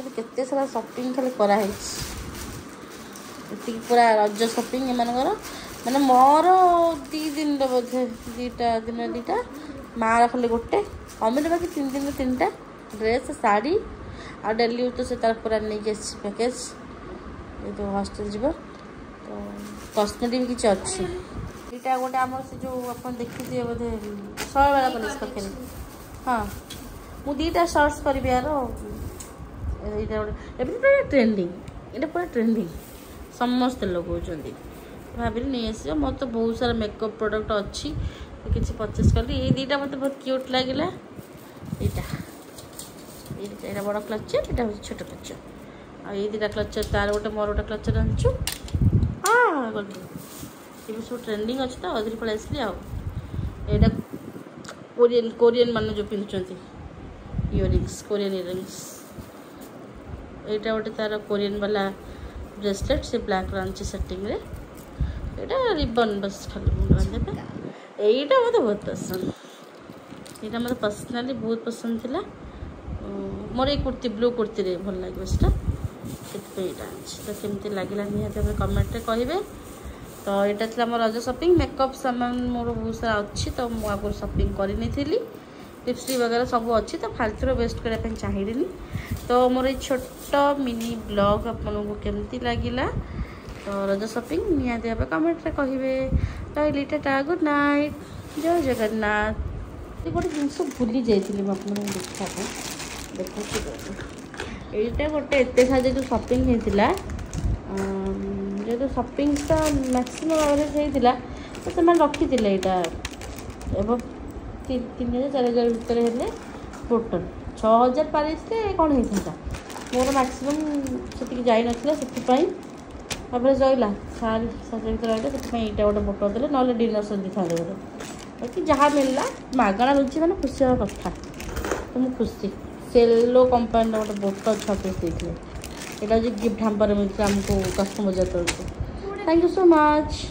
केते सारा शॉपिंग खाली कराई पूरा रज शॉपिंग एमनकर माने मोर 2 दिन बोधे 2 दिन 2टा मार खाली गोटे अमित बाकी 3 दिन 3टा ड्रेस साड़ी आ डेली यूज तो से तार पूरा नहीं पैकेज ये तो हॉस्टल जीव तो कस्मेटिक भी किसी अच्छी यहाँ गोटे आम से जो आप देखी बोधे शैलवाला कॉलेज पाखे हाँ मुझे 2टा सर्च करी यार पूरा ट्रेंडिंग ये पूरा ट्रेंडिंग समस्त लगाउछन्ती भाविली नहीं आस मोर तो बहुत सारा मेकअप प्रोडक्ट अच्छी तो किसी परचेस कली ये 2टा मत बहुत क्यूट लगे यहाँ बड़ क्लचर यहाँ हूँ छोट क्लचर आ ये 2टा क्लचर तार गोटे मोर गोटे क्लचर आनचु हाँ गलती ये सब ट्रेंडिंग अच्छी तो अधरी पलि आसली आईटा कोरियन मान जो पिंधुंट इयरिंग्स कोरियन इयरिंग्स यहाँ गोटे तार कोरियन वाला ब्रेसलेट से ब्लैक रही सेटिंग रे यहाँ रिबन बस खाली बांधे यहीटा मत बहुत पसंद यहाँ मत पर्सनाली बहुत पसंद थी मोर ये कुर्ती ब्लू कुर्ती रे भल लगे सेटा तो केमती लगे निहत कमेंट कहे तो यहाँ थी मोर रज शॉपिंग मेकअप सामान मोर बहुत सारा अच्छी तो मुझे आगुरी शॉपिंग करनी लिपस्टिक वगैरह सब अच्छी तो फालतू वेस्ट करने चाहिए तो मोर ये छोट मिनी ब्लॉग आपको केमती लगिला तो रज शॉपिंग निहाती भाव कमेंट कहे रही टाटा गुड नाइट जय जगन्नाथ ये गोटे जिन भूली जाइए देखा देखो यहाँ गोटे एत सारा जो शॉपिंग होता जो शॉपिंग तो मैक्सिमम एवरेज होता तो से रखी यहाँ एवं 3,000-4,000 भितर हेले टोटल 6,000 पार कौन होता मोर मैक्सिमम से जाई नथिला एवरेज रहा 7,000 भितर रहा से यहाँ गोटे बोट देले ना डिनर सेट दिखा बाकी जहाँ मिलला मागଣା मिलूँ मैंने खुशी हाँ कथा तो मुझे खुशी सेलो कंपानी गोटे बोट 6 पीस देते यहाँ गिफ्ट हाम्पर मिलता आमको कस्टमर तरफ थैंक यू सो मच।